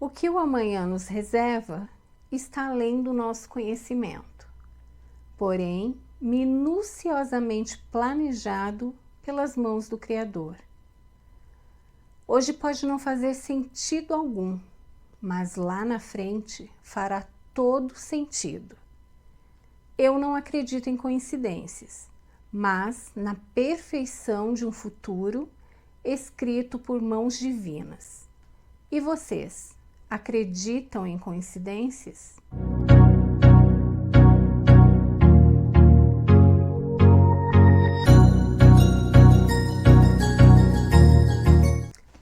O que o amanhã nos reserva está além do nosso conhecimento, porém minuciosamente planejado pelas mãos do Criador. Hoje pode não fazer sentido algum, mas lá na frente fará todo sentido. Eu não acredito em coincidências, mas na perfeição de um futuro escrito por mãos divinas. E vocês, acreditam em coincidências?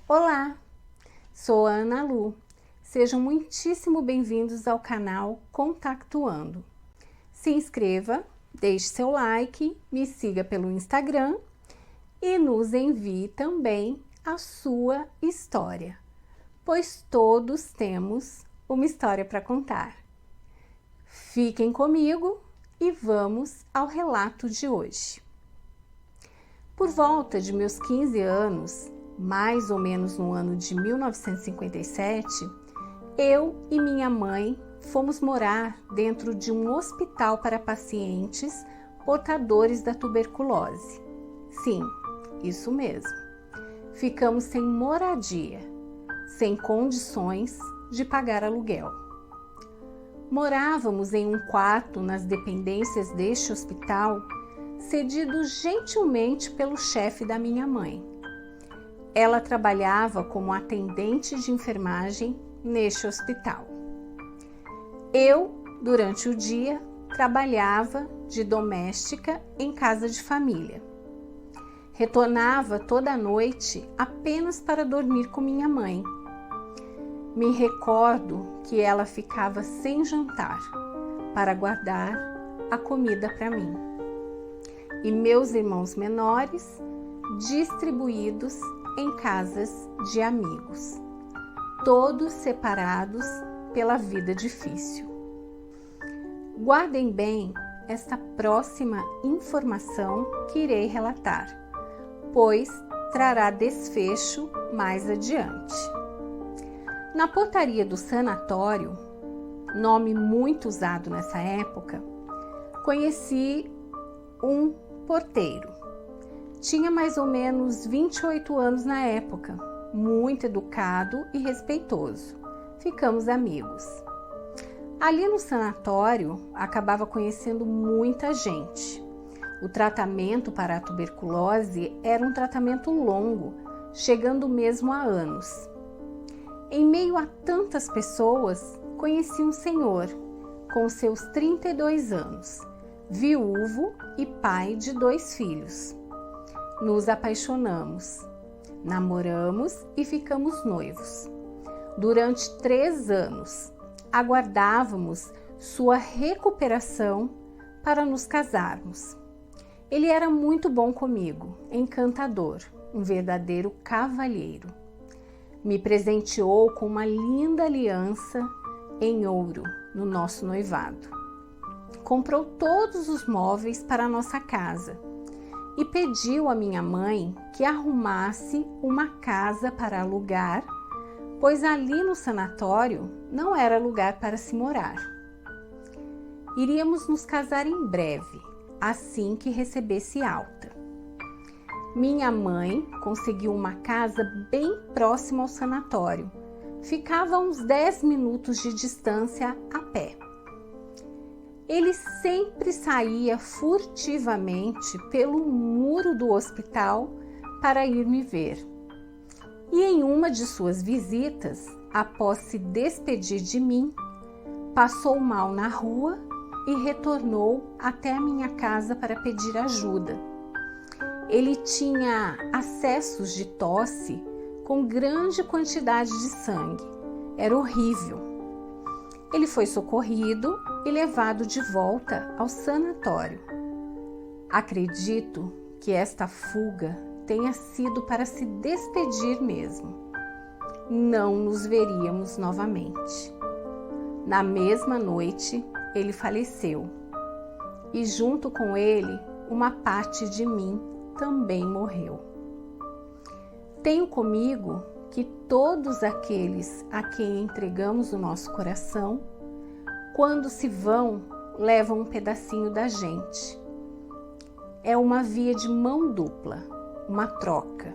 Olá, sou a Ana Lu. Sejam muitíssimo bem-vindos ao canal Contactuando. Se inscreva, deixe seu like, me siga pelo Instagram e nos envie também a sua história, pois todos temos uma história para contar. Fiquem comigo e vamos ao relato de hoje. Por volta de meus 15 anos, mais ou menos no ano de 1957, eu e minha mãe fomos morar dentro de um hospital para pacientes portadores da tuberculose. Sim, isso mesmo. Ficamos sem moradia, sem condições de pagar aluguel. Morávamos em um quarto nas dependências deste hospital, cedido gentilmente pelo chefe da minha mãe. Ela trabalhava como atendente de enfermagem neste hospital. Eu, durante o dia, trabalhava de doméstica em casa de família. Retornava toda noite apenas para dormir com minha mãe. Me recordo que ela ficava sem jantar para guardar a comida para mim. E meus irmãos menores distribuídos em casas de amigos, todos separados pela vida difícil. Guardem bem esta próxima informação que irei relatar, pois trará desfecho mais adiante. Na portaria do sanatório, nome muito usado nessa época, conheci um porteiro. Tinha mais ou menos 28 anos na época, muito educado e respeitoso. Ficamos amigos. Ali no sanatório, acabava conhecendo muita gente. O tratamento para a tuberculose era um tratamento longo, chegando mesmo a anos. Em meio a tantas pessoas, conheci um senhor, com seus 32 anos, viúvo e pai de 2 filhos. Nos apaixonamos, namoramos e ficamos noivos. Durante 3 anos, aguardávamos sua recuperação para nos casarmos. Ele era muito bom comigo, encantador, um verdadeiro cavalheiro. Me presenteou com uma linda aliança em ouro no nosso noivado. Comprou todos os móveis para a nossa casa e pediu à minha mãe que arrumasse uma casa para alugar, pois ali no sanatório não era lugar para se morar. Iríamos nos casar em breve, assim que recebesse alta. Minha mãe conseguiu uma casa bem próxima ao sanatório. Ficava a uns 10 minutos de distância a pé. Ele sempre saía furtivamente pelo muro do hospital para ir me ver. E em uma de suas visitas, após se despedir de mim, passou mal na rua e retornou até a minha casa para pedir ajuda. Ele tinha acessos de tosse com grande quantidade de sangue. Era horrível. Ele foi socorrido e levado de volta ao sanatório. Acredito que esta fuga tenha sido para se despedir mesmo. Não nos veríamos novamente. Na mesma noite, ele faleceu. E junto com ele, uma parte de mim também morreu. Tenho comigo que todos aqueles a quem entregamos o nosso coração, quando se vão, levam um pedacinho da gente. É uma via de mão dupla, uma troca.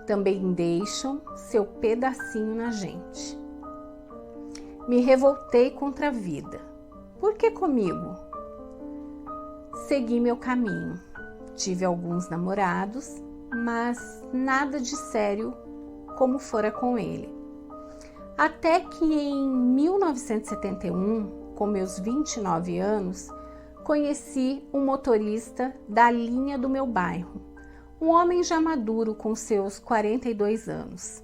Também deixam seu pedacinho na gente. Me revoltei contra a vida. Por que comigo? Segui meu caminho. Tive alguns namorados, mas nada de sério como fora com ele. Até que em 1971, com meus 29 anos, conheci um motorista da linha do meu bairro, um homem já maduro com seus 42 anos.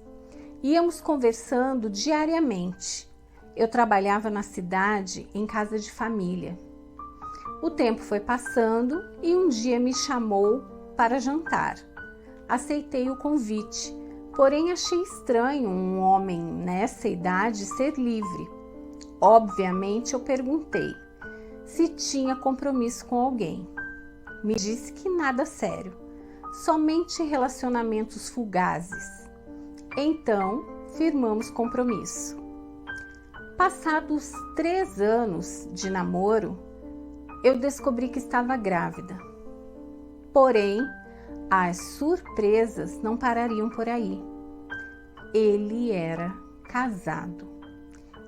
Íamos conversando diariamente. Eu trabalhava na cidade em casa de família. O tempo foi passando e um dia me chamou para jantar. Aceitei o convite, porém achei estranho um homem nessa idade ser livre. Obviamente eu perguntei se tinha compromisso com alguém. Me disse que nada sério, somente relacionamentos fugazes. Então firmamos compromisso. Passados 3 anos de namoro, eu descobri que estava grávida. Porém, as surpresas não parariam por aí. Ele era casado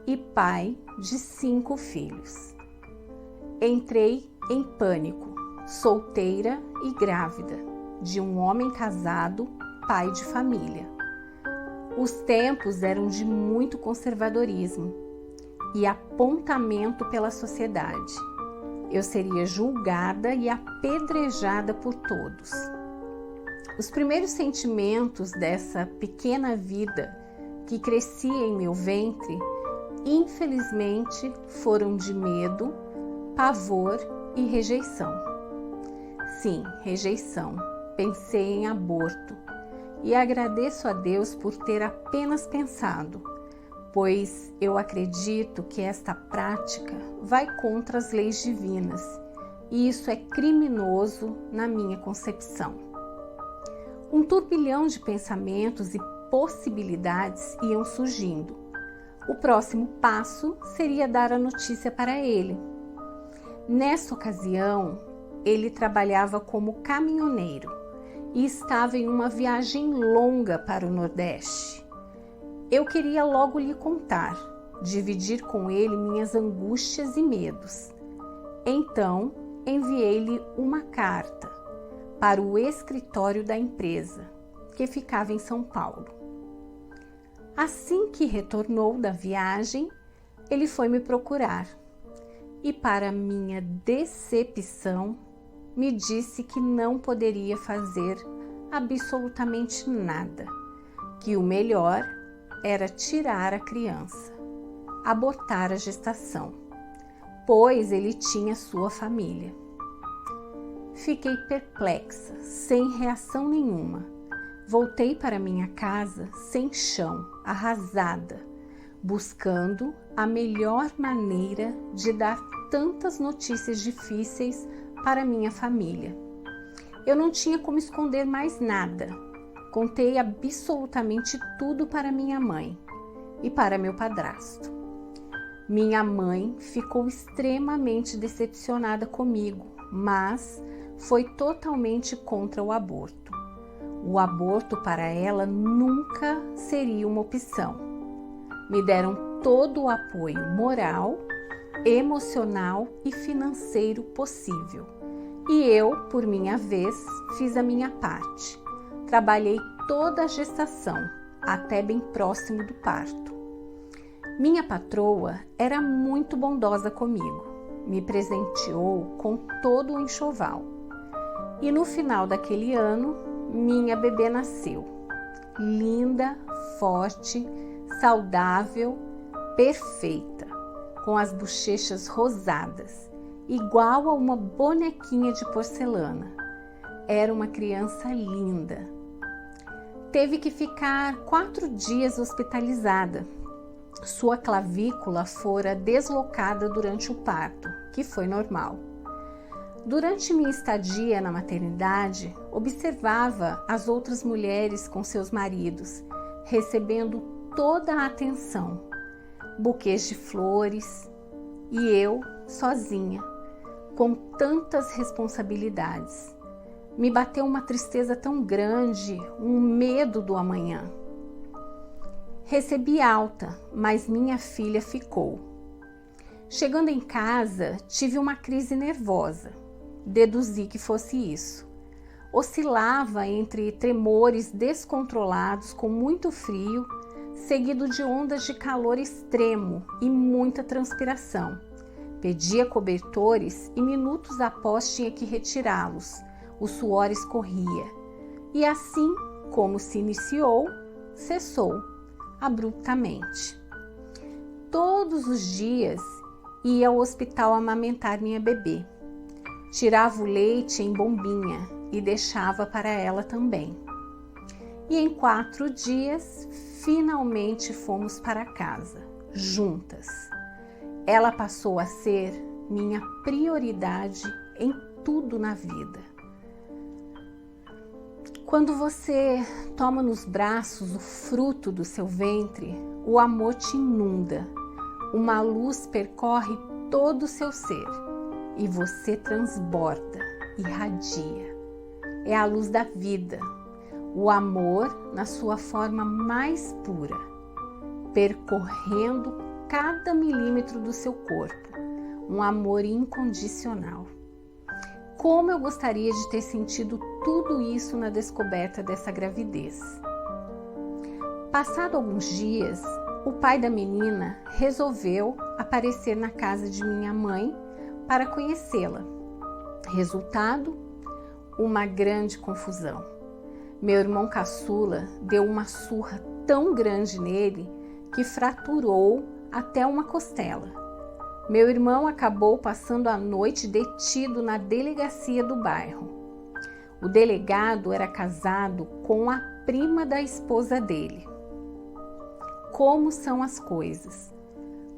e pai de 5 filhos. Entrei em pânico, solteira e grávida, de um homem casado, pai de família. Os tempos eram de muito conservadorismo e apontamento pela sociedade. Eu seria julgada e apedrejada por todos. Os primeiros sentimentos dessa pequena vida que crescia em meu ventre, infelizmente, foram de medo, pavor e rejeição. Sim, rejeição. Pensei em aborto e agradeço a Deus por ter apenas pensado, pois eu acredito que esta prática vai contra as leis divinas e isso é criminoso na minha concepção. Um turbilhão de pensamentos e possibilidades iam surgindo. O próximo passo seria dar a notícia para ele. Nessa ocasião, ele trabalhava como caminhoneiro e estava em uma viagem longa para o Nordeste. Eu queria logo lhe contar, dividir com ele minhas angústias e medos. Então, enviei-lhe uma carta para o escritório da empresa, que ficava em São Paulo. Assim que retornou da viagem, ele foi me procurar e, para minha decepção, me disse que não poderia fazer absolutamente nada, que o melhor era tirar a criança, abortar a gestação, pois ele tinha sua família. Fiquei perplexa, sem reação nenhuma. Voltei para minha casa sem chão, arrasada, buscando a melhor maneira de dar tantas notícias difíceis para minha família. Eu não tinha como esconder mais nada. Contei absolutamente tudo para minha mãe e para meu padrasto. Minha mãe ficou extremamente decepcionada comigo, mas foi totalmente contra o aborto. O aborto para ela nunca seria uma opção. Me deram todo o apoio moral, emocional e financeiro possível. E eu, por minha vez, fiz a minha parte. Trabalhei toda a gestação, até bem próximo do parto. Minha patroa era muito bondosa comigo. Me presenteou com todo o enxoval. E no final daquele ano, minha bebê nasceu. Linda, forte, saudável, perfeita, com as bochechas rosadas, igual a uma bonequinha de porcelana. Era uma criança linda. Teve que ficar 4 dias hospitalizada. Sua clavícula fora deslocada durante o parto, que foi normal. Durante minha estadia na maternidade, observava as outras mulheres com seus maridos, recebendo toda a atenção, buquês de flores, e eu, sozinha, com tantas responsabilidades. Me bateu uma tristeza tão grande, um medo do amanhã. Recebi alta, mas minha filha ficou. Chegando em casa, tive uma crise nervosa. Deduzi que fosse isso. Oscilava entre tremores descontrolados com muito frio, seguido de ondas de calor extremo e muita transpiração. Pedia cobertores e minutos após tinha que retirá-los. O suor escorria. E assim como se iniciou, cessou abruptamente. Todos os dias ia ao hospital amamentar minha bebê. Tirava o leite em bombinha e deixava para ela também. E em 4 dias, finalmente fomos para casa, juntas. Ela passou a ser minha prioridade em tudo na vida. Quando você toma nos braços o fruto do seu ventre, o amor te inunda. Uma luz percorre todo o seu ser e você transborda, irradia. É a luz da vida, o amor na sua forma mais pura, percorrendo cada milímetro do seu corpo, um amor incondicional. Como eu gostaria de ter sentido tudo isso na descoberta dessa gravidez. Passado alguns dias, o pai da menina resolveu aparecer na casa de minha mãe para conhecê-la. Resultado, uma grande confusão. Meu irmão caçula deu uma surra tão grande nele que fraturou até uma costela. Meu irmão acabou passando a noite detido na delegacia do bairro. O delegado era casado com a prima da esposa dele. Como são as coisas?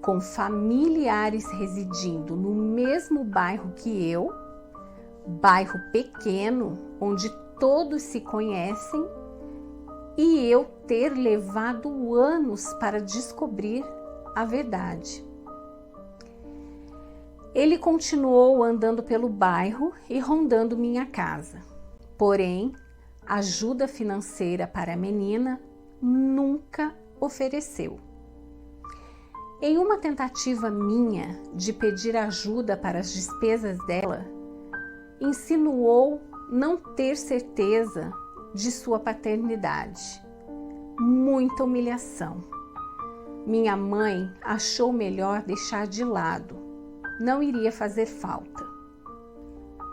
Com familiares residindo no mesmo bairro que eu, bairro pequeno, onde todos se conhecem, e eu ter levado anos para descobrir a verdade. Ele continuou andando pelo bairro e rondando minha casa. Porém, ajuda financeira para a menina nunca ofereceu. Em uma tentativa minha de pedir ajuda para as despesas dela, insinuou não ter certeza de sua paternidade. Muita humilhação. Minha mãe achou melhor deixar de lado. Não iria fazer falta.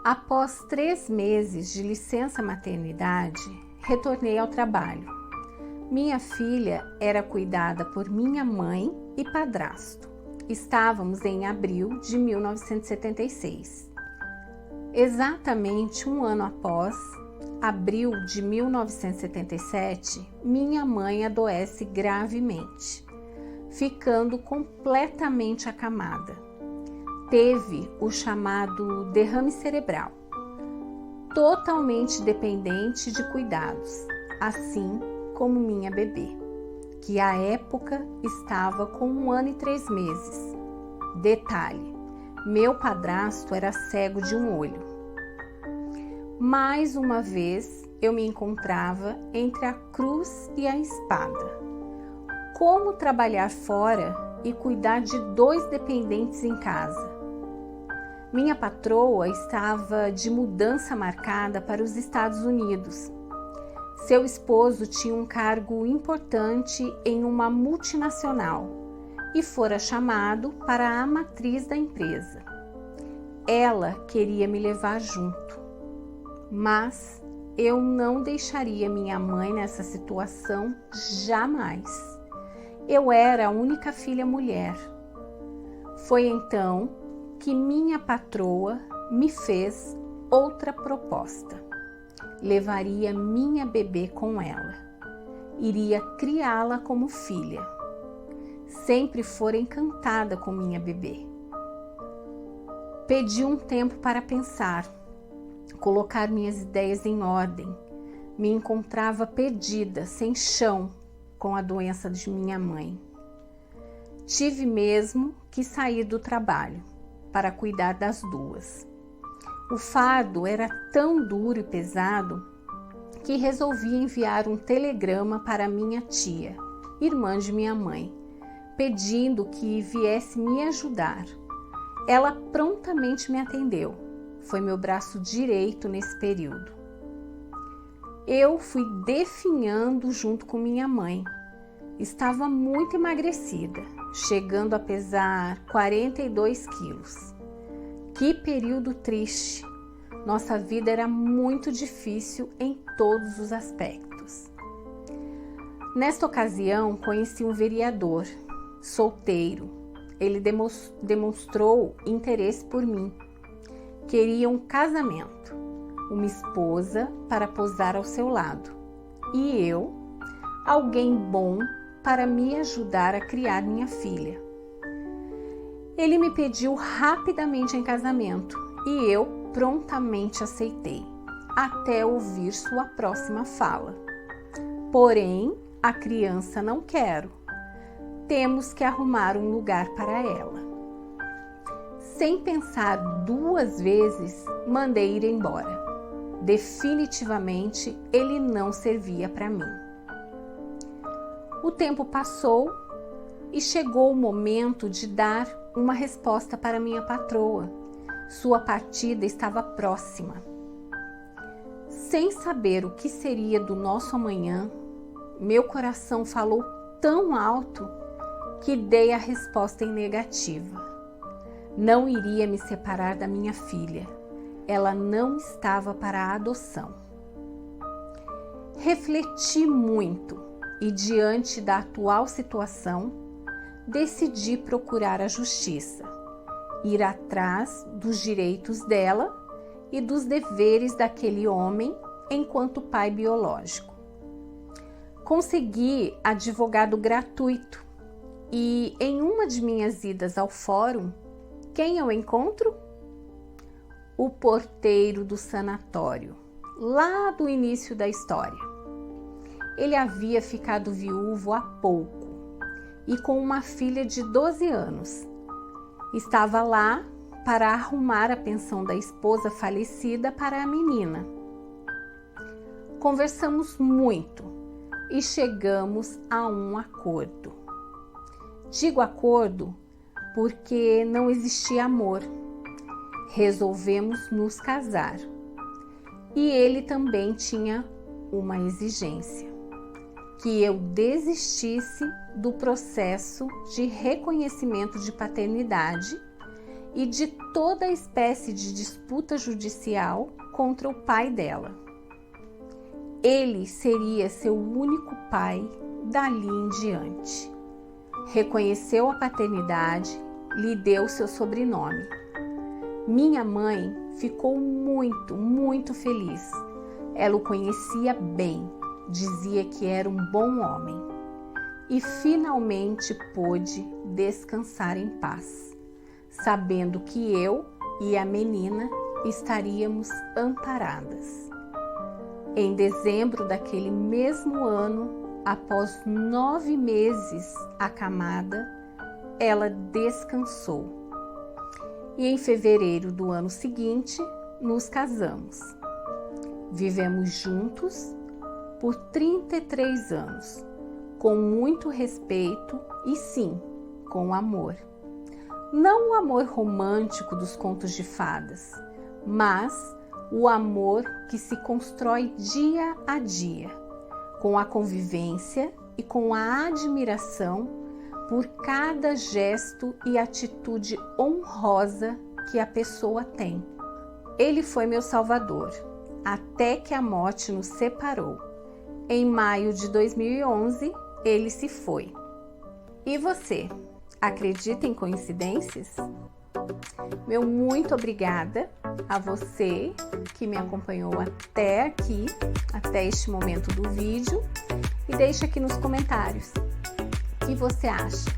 Após 3 meses de licença maternidade, retornei ao trabalho. Minha filha era cuidada por minha mãe e padrasto. Estávamos em abril de 1976. Exatamente 1 ano após, abril de 1977, minha mãe adoece gravemente, ficando completamente acamada. Teve o chamado derrame cerebral, totalmente dependente de cuidados, assim como minha bebê, que à época estava com 1 ano e 3 meses. Detalhe, meu padrasto era cego de um olho. Mais uma vez eu me encontrava entre a cruz e a espada. Como trabalhar fora e cuidar de 2 dependentes em casa? Minha patroa estava de mudança marcada para os Estados Unidos. Seu esposo tinha um cargo importante em uma multinacional e fora chamado para a matriz da empresa. Ela queria me levar junto, mas eu não deixaria minha mãe nessa situação jamais. Eu era a única filha mulher. Foi então que minha patroa me fez outra proposta. Levaria minha bebê com ela. Iria criá-la como filha. Sempre fora encantada com minha bebê. Pedi um tempo para pensar, colocar minhas ideias em ordem. Me encontrava perdida, sem chão, com a doença de minha mãe. Tive mesmo que sair do trabalho para cuidar das duas. O fardo era tão duro e pesado que resolvi enviar um telegrama para minha tia, irmã de minha mãe, pedindo que viesse me ajudar. Ela prontamente me atendeu. Foi meu braço direito nesse período. Eu fui definhando junto com minha mãe. Estava muito emagrecida, chegando a pesar 42 quilos. Que período triste! Nossa vida era muito difícil em todos os aspectos. Nesta ocasião, conheci um vereador, solteiro. Ele demonstrou interesse por mim. Queria um casamento, uma esposa para posar ao seu lado. E eu, alguém bom para me ajudar a criar minha filha. Ele me pediu rapidamente em casamento e eu prontamente aceitei, até ouvir sua próxima fala. Porém, a criança não quero. Temos que arrumar um lugar para ela. Sem pensar duas vezes, mandei ir embora. Definitivamente, ele não servia para mim. O tempo passou e chegou o momento de dar uma resposta para minha patroa. Sua partida estava próxima. Sem saber o que seria do nosso amanhã, meu coração falou tão alto que dei a resposta em negativa. Não iria me separar da minha filha. Ela não estava para a adoção. Refleti muito e, diante da atual situação, decidi procurar a justiça, ir atrás dos direitos dela e dos deveres daquele homem enquanto pai biológico. Consegui advogado gratuito e, em uma de minhas idas ao fórum, quem eu encontro? O porteiro do sanatório, lá do início da história. Ele havia ficado viúvo há pouco e com uma filha de 12 anos. Estava lá para arrumar a pensão da esposa falecida para a menina. Conversamos muito e chegamos a um acordo. Digo acordo porque não existia amor. Resolvemos nos casar. E ele também tinha uma exigência: que eu desistisse do processo de reconhecimento de paternidade e de toda espécie de disputa judicial contra o pai dela. Ele seria seu único pai dali em diante. Reconheceu a paternidade, lhe deu seu sobrenome. Minha mãe ficou muito, muito feliz. Ela o conhecia bem, dizia que era um bom homem e finalmente pôde descansar em paz, sabendo que eu e a menina estaríamos amparadas. Em dezembro daquele mesmo ano, após 9 meses acamada, ela descansou. E em fevereiro do ano seguinte, nos casamos. Vivemos juntos por 33 anos, com muito respeito e sim, com amor. Não o amor romântico dos contos de fadas, mas o amor que se constrói dia a dia, com a convivência e com a admiração por cada gesto e atitude honrosa que a pessoa tem. Ele foi meu salvador, até que a morte nos separou. Em maio de 2011, ele se foi. E você, acredita em coincidências? Meu muito obrigada a você que me acompanhou até aqui, até este momento do vídeo, e deixa aqui nos comentários o que você acha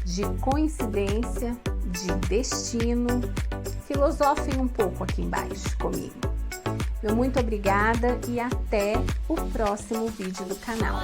de coincidência, de destino. Filosofem um pouco aqui embaixo comigo. Meu muito obrigada e até o próximo vídeo do canal.